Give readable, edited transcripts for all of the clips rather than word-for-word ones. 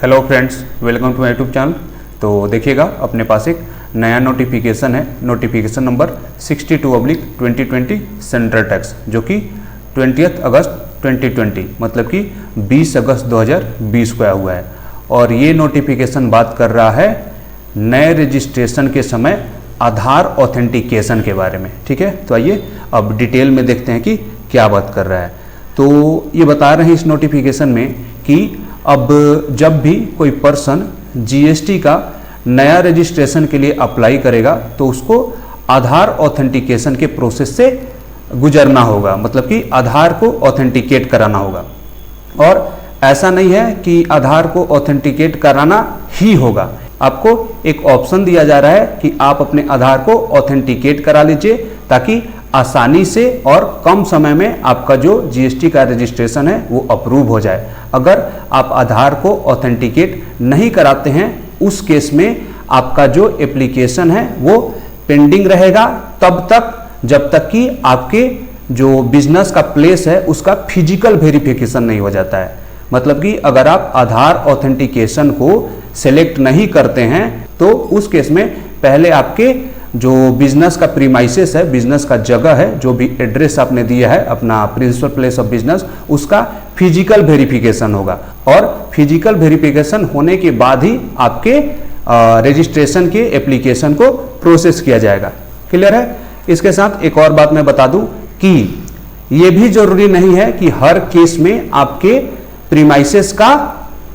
Hello friends, welcome to my YouTube channel. तो देखिएगा अपने पास एक नया नोटिफिकेशन है, नोटिफिकेशन नंबर 62/2020 सेंट्रल टैक्स, जो कि 20 अगस्त 2020 मतलब कि 20 अगस्त 2020 को आया हुआ है। और ये नोटिफिकेशन बात कर रहा है नए रजिस्ट्रेशन के समय आधार ऑथेंटिकेशन के बारे में। ठीक है, तो आइए अब डिटेल में देखते हैं कि क्या बात कर रहा है। तो ये बता रहे हैं इस नोटिफिकेशन में कि अब जब भी कोई पर्सन जीएसटी का नया रजिस्ट्रेशन के लिए अप्लाई करेगा तो उसको आधार ऑथेंटिकेशन के प्रोसेस से गुजरना होगा, मतलब कि आधार को ऑथेंटिकेट कराना होगा। और ऐसा नहीं है कि आधार को ऑथेंटिकेट कराना ही होगा, आपको एक ऑप्शन दिया जा रहा है कि आप अपने आधार को ऑथेंटिकेट करा लीजिए ताकि आसानी से और कम समय में आपका जो जीएसटी का रजिस्ट्रेशन है वो अप्रूव हो जाए। अगर आप आधार को ऑथेंटिकेट नहीं कराते हैं उस केस में आपका जो एप्लीकेशन है वो पेंडिंग रहेगा तब तक जब तक कि आपके जो बिजनेस का प्लेस है उसका फिजिकल वेरिफिकेशन नहीं हो जाता है। मतलब कि अगर आप आधार ऑथेंटिकेशन को सेलेक्ट नहीं करते हैं तो उस केस में पहले आपके जो बिजनेस का प्रीमाइसेस है, बिजनेस का जगह है, जो भी एड्रेस आपने दिया है अपना प्रिंसिपल प्लेस ऑफ बिजनेस, उसका फिजिकल वेरिफिकेशन होगा। और फिजिकल वेरिफिकेशन होने के बाद ही आपके रजिस्ट्रेशन के एप्लीकेशन को प्रोसेस किया जाएगा। क्लियर है? इसके साथ एक और बात मैं बता दूं कि यह भी जरूरी नहीं है कि हर केस में आपके प्रीमाइसेस का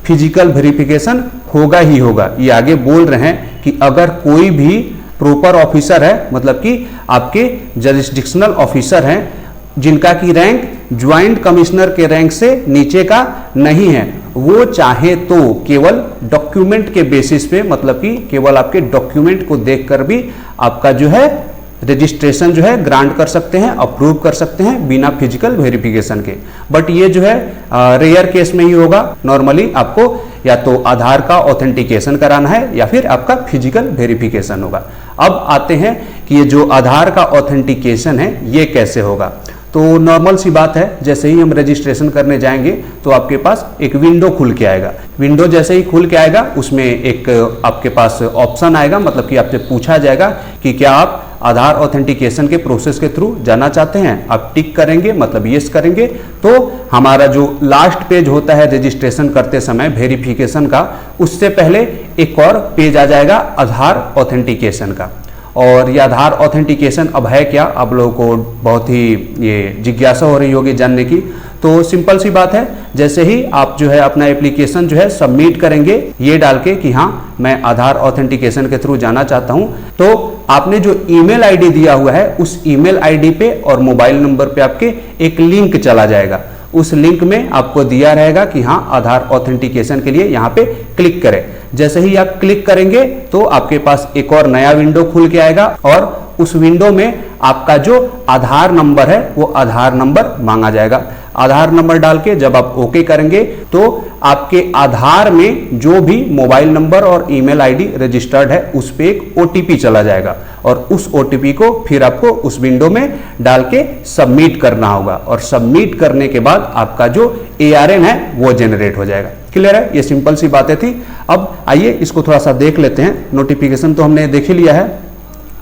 फिजिकल वेरिफिकेशन होगा ही होगा। ये आगे बोल रहे हैं कि अगर कोई भी प्रॉपर ऑफिसर है, मतलब कि आपके जरिस्डिक्शनल ऑफिसर हैं जिनका की रैंक ज्वाइंट कमिश्नर के रैंक से नीचे का नहीं है, वो चाहे तो केवल डॉक्यूमेंट के बेसिस पे, मतलब कि केवल आपके डॉक्यूमेंट को देखकर भी आपका जो है रजिस्ट्रेशन जो है ग्रांट कर सकते हैं, अप्रूव कर सकते हैं बिना फिजिकल वेरिफिकेशन के। बट ये जो है रेयर केस में ही होगा। नॉर्मली आपको या तो आधार का ऑथेंटिकेशन कराना है या फिर आपका फिजिकल वेरिफिकेशन होगा। अब आते हैं कि ये जो आधार का ऑथेंटिकेशन है ये कैसे होगा। तो नॉर्मल सी बात है, जैसे ही हम रजिस्ट्रेशन करने जाएंगे तो आपके पास एक विंडो खुल के आएगा। विंडो जैसे ही खुल के आएगा उसमें एक आपके पास ऑप्शन आएगा, मतलब कि आपसे पूछा जाएगा कि क्या आप आधार ऑथेंटिकेशन के प्रोसेस के थ्रू जाना चाहते हैं। आप टिक करेंगे, मतलब यस करेंगे, तो हमारा जो लास्ट पेज होता है रजिस्ट्रेशन करते समय वेरिफिकेशन का, उससे पहले एक और पेज आ जाएगा आधार ऑथेंटिकेशन का। और ये आधार ऑथेंटिकेशन अब है क्या, आप लोगों को बहुत ही ये जिज्ञासा हो रही होगी जानने की। तो सिंपल सी बात है, जैसे ही आप जो है अपना एप्लीकेशन जो है सबमिट करेंगे ये डाल के कि हाँ मैं आधार ऑथेंटिकेशन के थ्रू जाना चाहता हूं, तो आपने जो ईमेल आईडी दिया हुआ है उस ईमेल आईडी पे और मोबाइल नंबर पे आपके एक लिंक चला जाएगा। उस लिंक में आपको दिया रहेगा कि हाँ आधार ऑथेंटिकेशन के लिए यहाँ पे क्लिक करें। जैसे ही आप क्लिक करेंगे तो आपके पास एक और नया विंडो खुल के आएगा और उस विंडो में आपका जो आधार नंबर है वो आधार नंबर मांगा जाएगा। आधार नंबर डाल के जब आप ओके करेंगे तो आपके आधार में जो भी मोबाइल नंबर और ईमेल आईडी रजिस्टर्ड है उस पे एक ओटीपी चला जाएगा और उस ओटीपी को फिर आपको उस विंडो में डाल के सबमिट करना होगा। और सबमिट करने के बाद आपका जो ARN है वो जनरेट हो जाएगा। क्लियर है? ये सिंपल सी बातें थी। अब आइए इसको थोड़ा सा देख लेते हैं। नोटिफिकेशन तो हमने देख ही लिया है,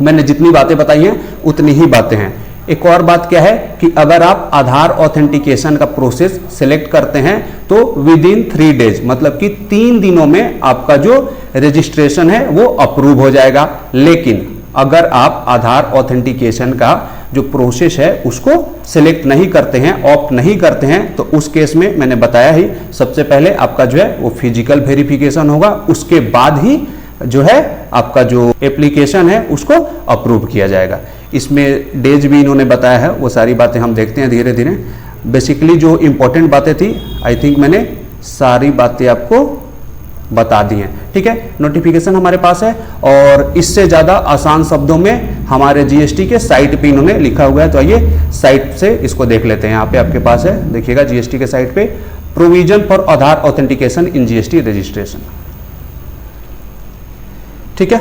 मैंने जितनी बातें बताई हैं उतनी ही बातें हैं। एक और बात क्या है कि अगर आप आधार ऑथेंटिकेशन का प्रोसेस सिलेक्ट करते हैं तो विद इन 3 डेज, मतलब कि 3 दिनों में आपका जो रजिस्ट्रेशन है वो अप्रूव हो जाएगा। लेकिन अगर आप आधार ऑथेंटिकेशन का जो प्रोसेस है उसको सिलेक्ट नहीं करते हैं, ऑप्ट नहीं करते हैं, तो उस केस में मैंने बताया ही सबसे पहले आपका जो है वो फिजिकल वेरिफिकेशन होगा, उसके बाद ही जो है आपका जो एप्लीकेशन है उसको अप्रूव किया जाएगा। इसमें डेज भी इन्होंने बताया है, वो सारी बातें हम देखते हैं धीरे धीरे। बेसिकली जो इंपॉर्टेंट बातें थी आई थिंक मैंने सारी बातें आपको बता दी हैं। ठीक है, नोटिफिकेशन हमारे पास है और इससे ज़्यादा आसान शब्दों में हमारे जीएसटी के साइट पे इन्होंने लिखा हुआ है। तो आइए साइट से इसको देख लेते हैं। यहाँ पे आपके पास है, देखिएगा जीएसटी के साइट पे provision for Aadhaar authentication in GST registration. ठीक है,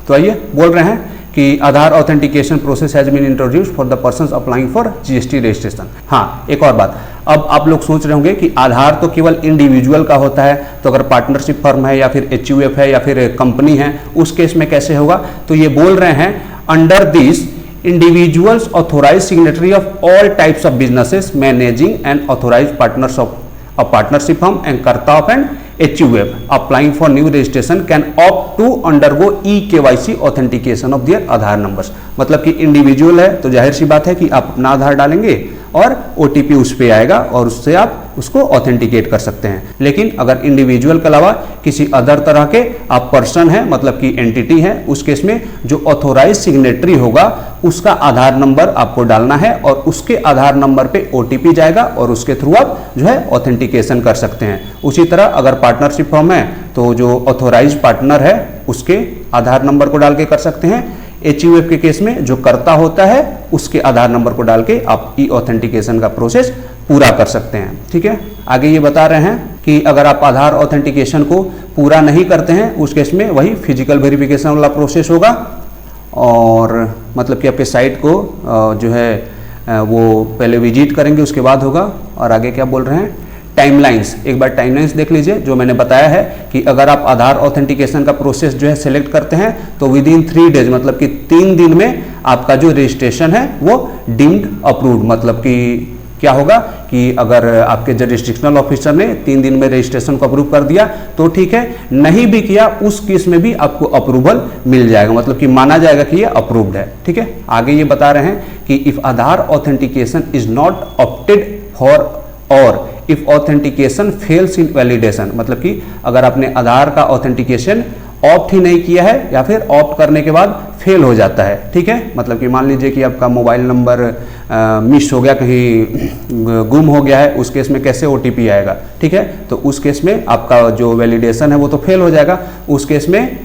तो आइए बोल रहे हैं कि Aadhaar authentication process has been introduced for the persons applying for GST registration. हाँ, एक और बात, अब आप लोग सोच रहे होंगे कि आधार तो केवल इंडिविजुअल का होता है, तो अगर पार्टनरशिप फर्म है या फिर HUF है या फिर कंपनी है, उस केस में कैसे होगा? तो ये बोल रहे हैं under this individuals authorized signatory of all types of businesses managing and authorized partners of a partnership firm and karta of an HUF applying for new registration can opt to undergo eKYC authentication of their Aadhaar numbers. मतलब कि individual है तो जाहिर सी बात है कि आप अपना आधार डालेंगे और OTP उस पर आएगा और उससे आप उसको ऑथेंटिकेट कर सकते हैं। लेकिन अगर इंडिविजुअल के अलावा किसी अदर तरह के आप पर्सन है, मतलब कि एंटिटी है, उस केस में जो ऑथोराइज सिग्नेटरी होगा उसका आधार नंबर आपको डालना है और उसके आधार नंबर पे OTP जाएगा और उसके थ्रू आप जो है ऑथेंटिकेशन कर सकते हैं। उसी तरह अगर पार्टनरशिप फॉर्म है तो जो ऑथोराइज पार्टनर है उसके आधार नंबर को डाल के कर सकते हैं। HUF के केस में जो करता होता है उसके आधार नंबर को डाल के आप ई ऑथेंटिकेशन का प्रोसेस पूरा कर सकते हैं। ठीक है, आगे ये बता रहे हैं कि अगर आप आधार ऑथेंटिकेशन को पूरा नहीं करते हैं उस केस में वही फिजिकल वेरिफिकेशन वाला प्रोसेस होगा और मतलब कि आपके साइट को जो है वो पहले विजिट करेंगे उसके बाद होगा। और आगे क्या बोल रहे हैं, टाइमलाइंस, एक बार टाइमलाइंस देख लीजिए। जो मैंने बताया है कि अगर आप आधार ऑथेंटिकेशन का प्रोसेस जो है सेलेक्ट करते हैं तो विद इन 3 डेज मतलब कि 3 दिन में आपका जो रजिस्ट्रेशन है वो डीम्ड अप्रूव्ड, मतलब कि क्या होगा कि अगर आपके जो रजिस्ट्रेशनल ऑफिसर ने 3 दिन में रजिस्ट्रेशन को अप्रूव कर दिया तो ठीक है, नहीं भी किया उस केस में भी आपको अप्रूवल मिल जाएगा, मतलब कि माना जाएगा कि ये अप्रूव्ड है। ठीक है, आगे ये बता रहे हैं कि if Aadhaar authentication is not opted for और if authentication fails in validation, मतलब कि अगर आपने आधार का ऑथेंटिकेशन ऑप्ट ही नहीं किया है या फिर ऑप्ट करने के बाद फेल हो जाता है। ठीक है, मतलब कि मान लीजिए कि आपका मोबाइल नंबर मिस हो गया, कहीं गुम हो गया है, उस केस में कैसे OTP आएगा? ठीक है, तो उस केस में आपका जो वैलिडेशन है वो तो फेल हो जाएगा। उस केस में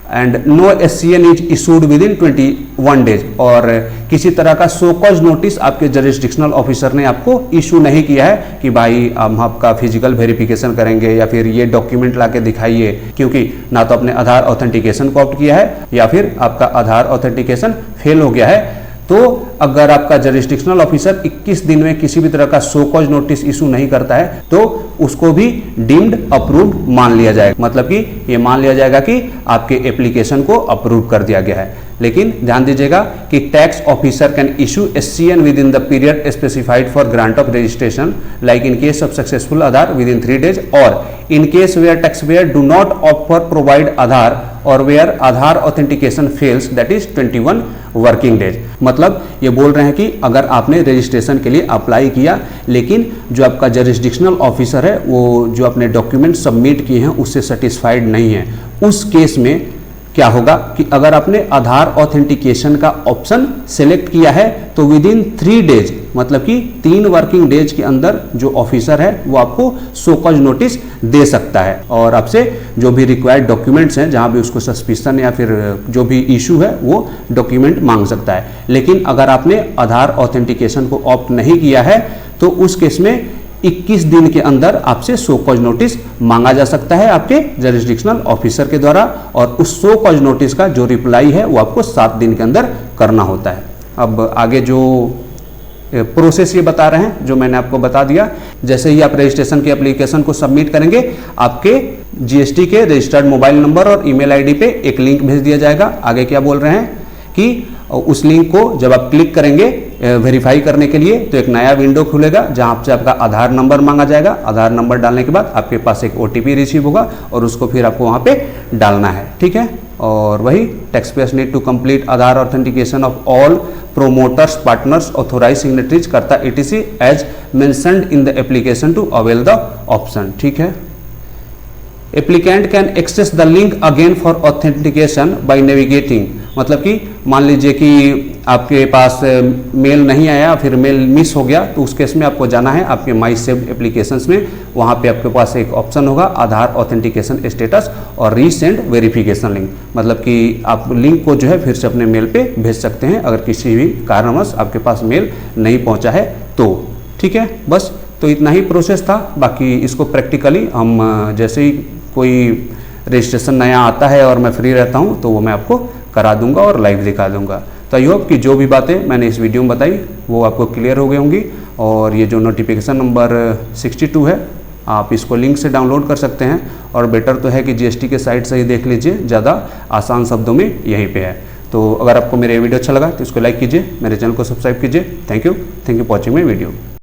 and no SCN is issued within 21 days, और किसी तरह का शो कॉज नोटिस आपके जुरिस्डिक्शनल ऑफिसर ने आपको इशू नहीं किया है कि भाई हम आपका फिजिकल वेरिफिकेशन करेंगे या फिर ये डॉक्यूमेंट लाके दिखाइए, क्योंकि ना तो आपने आधार ऑथेंटिकेशन को ऑप्ट किया है या फिर आपका आधार ऑथेंटिकेशन फेल हो गया है। तो अगर आपका जुरिस्डिक्शनल ऑफिसर 21 दिन में किसी भी तरह का शो कॉज नोटिस इशू नहीं करता है तो उसको भी डीम्ड अप्रूव्ड मान लिया जाएगा, मतलब कि ये मान लिया जाएगा कि आपके एप्लीकेशन को अप्रूव कर दिया गया है। लेकिन ध्यान दीजिएगा कि tax officer can issue SCN within the period specified for grant of registration like in case of successful Aadhaar within 3 days और in case where taxpayer do not opt for provide Aadhaar और where Aadhaar authentication fails that is 21 working days. मतलब ये बोल रहे हैं कि अगर आपने रजिस्ट्रेशन के लिए अप्लाई किया लेकिन जो आपका जुरिस्डिक्शनल ऑफिसर है वो जो अपने डॉक्यूमेंट सबमिट किए हैं उससे सेटिस्फाइड नहीं है, उस केस में क्या होगा कि अगर आपने आधार ऑथेंटिकेशन का ऑप्शन सेलेक्ट किया है तो विद इन 3 डेज मतलब कि 3 वर्किंग डेज के अंदर जो ऑफिसर है वो आपको शो कॉज नोटिस दे सकता है और आपसे जो भी रिक्वायर्ड डॉक्यूमेंट्स हैं, जहां भी उसको सस्पिशन या फिर जो भी इशू है वो डॉक्यूमेंट मांग सकता है। लेकिन अगर आपने आधार ऑथेंटिकेशन को ऑप्ट नहीं किया है तो उस केस में 21 दिन के अंदर आपसे शो कॉज नोटिस मांगा जा सकता है आपके जुरिस्डिक्शनल ऑफिसर के द्वारा, और उस शो कॉज नोटिस का जो रिप्लाई है वो आपको 7 दिन के अंदर करना होता है। अब आगे जो प्रोसेस ये बता रहे हैं जो मैंने आपको बता दिया, जैसे ही आप रजिस्ट्रेशन की एप्लीकेशन को सबमिट करेंगे आपके GST के रजिस्टर्ड मोबाइल नंबर और ईमेल आईडी पे एक लिंक भेज दिया जाएगा। आगे क्या बोल रहे हैं कि उस लिंक को जब आप क्लिक करेंगे वेरीफाई करने के लिए तो एक नया विंडो खुलेगा जहां से आपका आधार नंबर मांगा जाएगा। आधार नंबर डालने के बाद आपके पास एक OTP रिसीव होगा और उसको फिर आपको वहां पे डालना है। ठीक है, और वही taxpayers need to complete Aadhaar authentication of all promoters partners authorise signatories करता ETC as mentioned in the application to avail the option. ठीक है, applicant can access the link again for authentication by navigating, मतलब कि मान लीजिए कि आपके पास mail नहीं आया, फिर मेल मिस हो गया, तो उस केस में आपको जाना है आपके माई सेव एप्लीकेशंस में, वहाँ पे आपके पास एक ऑप्शन होगा आधार ऑथेंटिकेशन स्टेटस और रीसेंड वेरिफिकेशन लिंक, मतलब कि आप लिंक को जो है फिर से अपने मेल पे भेज सकते हैं अगर किसी भी कारणवश आपके पास मेल नहीं पहुँचा है तो। ठीक है, बस तो इतना ही प्रोसेस था। बाकी इसको प्रैक्टिकली हम जैसे ही कोई रजिस्ट्रेशन नया आता है और मैं फ्री रहता हूँ तो वो मैं आपको करा दूंगा और लाइव दिखा दूंगा। तो आई होप कि जो भी बातें मैंने इस वीडियो में बताई वो आपको क्लियर हो गई होंगी और ये जो नोटिफिकेशन नंबर 62 है आप इसको लिंक से डाउनलोड कर सकते हैं, और बेटर तो है कि जीएसटी के साइट से ही देख लीजिए, ज़्यादा आसान शब्दों में यहीं पे है। तो अगर आपको मेरा वीडियो अच्छा लगा तो इसको लाइक कीजिए, मेरे चैनल को सब्सक्राइब कीजिए। Thank you for watching my video.